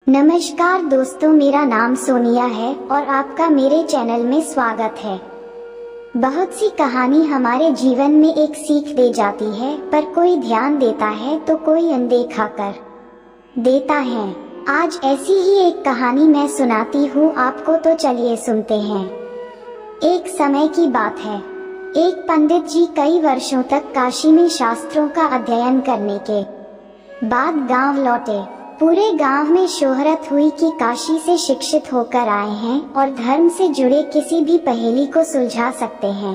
नमस्कार दोस्तों, मेरा नाम सोनिया है और आपका मेरे चैनल में स्वागत है। बहुत सी कहानी हमारे जीवन में एक सीख दे जाती है, पर कोई ध्यान देता है तो कोई अनदेखा कर देता है। आज ऐसी ही एक कहानी मैं सुनाती हूँ आपको, तो चलिए सुनते हैं। एक समय की बात है। एक पंडित जी कई वर्षों तक काशी में शास्त्रों का अध्ययन करने के बाद गांव लौटे। पूरे गांव में शोहरत हुई कि काशी से शिक्षित होकर आए हैं और धर्म से जुड़े किसी भी पहेली को सुलझा सकते हैं।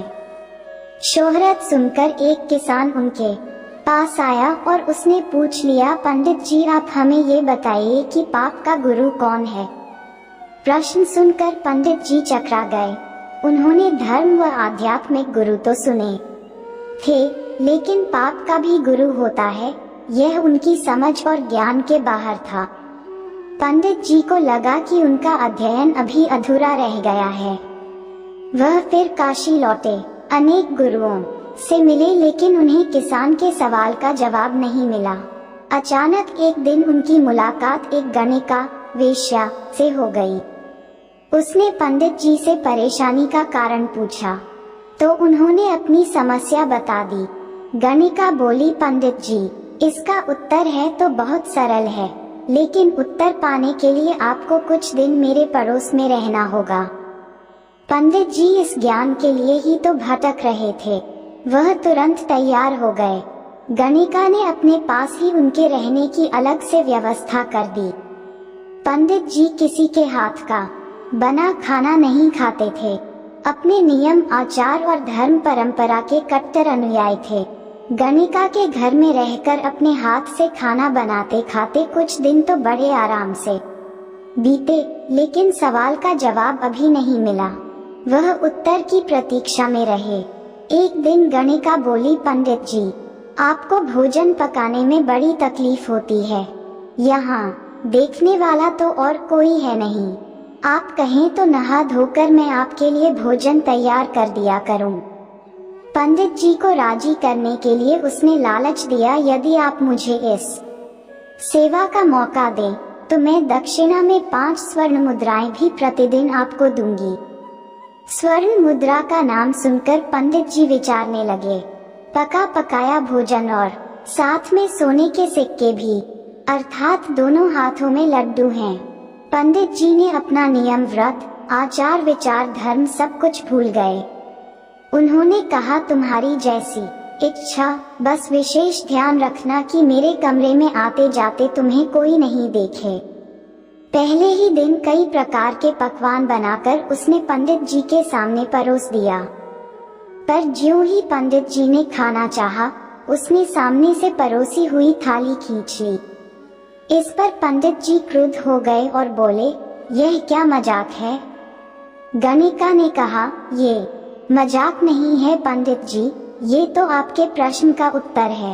शोहरत सुनकर एक किसान उनके पास आया और उसने पूछ लिया, पंडित जी आप हमें ये बताइए कि पाप का गुरु कौन है। प्रश्न सुनकर पंडित जी चकरा गए। उन्होंने धर्म व आध्यात्मिक गुरु तो सुने थे, लेकिन पाप का भी गुरु होता है, यह उनकी समझ और ज्ञान के बाहर था। पंडित जी को लगा कि उनका अध्ययन अभी अधूरा रह गया है। वह फिर काशी लौटे, अनेक गुरुओं से मिले, लेकिन उन्हें किसान के सवाल का जवाब नहीं मिला। अचानक एक दिन उनकी मुलाकात एक गणिका वेश्या से हो गई। उसने पंडित जी से परेशानी का कारण पूछा तो उन्होंने अपनी समस्या बता दी। गणिका बोली, पंडित जी इसका उत्तर है तो बहुत सरल है, लेकिन उत्तर पाने के लिए आपको कुछ दिन मेरे पड़ोस में रहना होगा। पंडित जी इस ज्ञान के लिए ही तो भटक रहे थे। वह तुरंत तैयार हो गए। गणिका ने अपने पास ही उनके रहने की अलग से व्यवस्था कर दी। पंडित जी किसी के हाथ का बना खाना नहीं खाते थे। अपने नियम आचार और धर्म परंपरा के कट्टर अनुयायी थे। गणिका के घर में रहकर अपने हाथ से खाना बनाते खाते कुछ दिन तो बड़े आराम से बीते, लेकिन सवाल का जवाब अभी नहीं मिला। वह उत्तर की प्रतीक्षा में रहे। एक दिन गणिका बोली, पंडित जी आपको भोजन पकाने में बड़ी तकलीफ होती है। यहाँ देखने वाला तो और कोई है नहीं। आप कहें तो नहा धोकर मैं आपके लिए भोजन तैयार कर दिया करूँ। पंडित जी को राजी करने के लिए उसने लालच दिया, यदि आप मुझे इस सेवा का मौका दें तो मैं दक्षिणा में 5 स्वर्ण मुद्राएं भी प्रतिदिन आपको दूंगी। स्वर्ण मुद्रा का नाम सुनकर पंडित जी विचारने लगे। पका पकाया भोजन और साथ में सोने के सिक्के भी, अर्थात दोनों हाथों में लड्डू हैं। पंडित जी ने अपना नियम, व्रत, आचार विचार, धर्म सब कुछ भूल गए। उन्होंने कहा, तुम्हारी जैसी इच्छा, बस विशेष ध्यान रखना कि मेरे कमरे में आते जाते तुम्हें कोई नहीं देखे। पहले ही दिन कई प्रकार के पकवान बनाकर उसने पंडित जी के सामने परोस दिया, पर ज्यों ही पंडित जी ने खाना चाहा, उसने सामने से परोसी हुई थाली खींच ली। इस पर पंडित जी क्रुद्ध हो गए और बोले, यह क्या मजाक है। गणिका ने कहा, ये मजाक नहीं है पंडित जी, ये तो आपके प्रश्न का उत्तर है।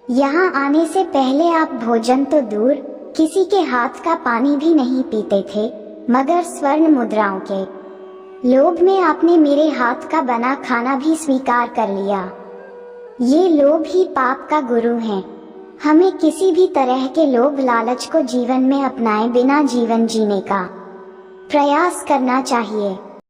यहाँ आने से पहले आप भोजन तो दूर, किसी के हाथ का पानी भी नहीं पीते थे, मगर स्वर्ण मुद्राओं के लोभ में आपने मेरे हाथ का बना खाना भी स्वीकार कर लिया। ये लोभ ही पाप का गुरु है। हमें किसी भी तरह के लोभ लालच को जीवन में अपनाए बिना जीवन जीने का प्रयास करना चाहिए।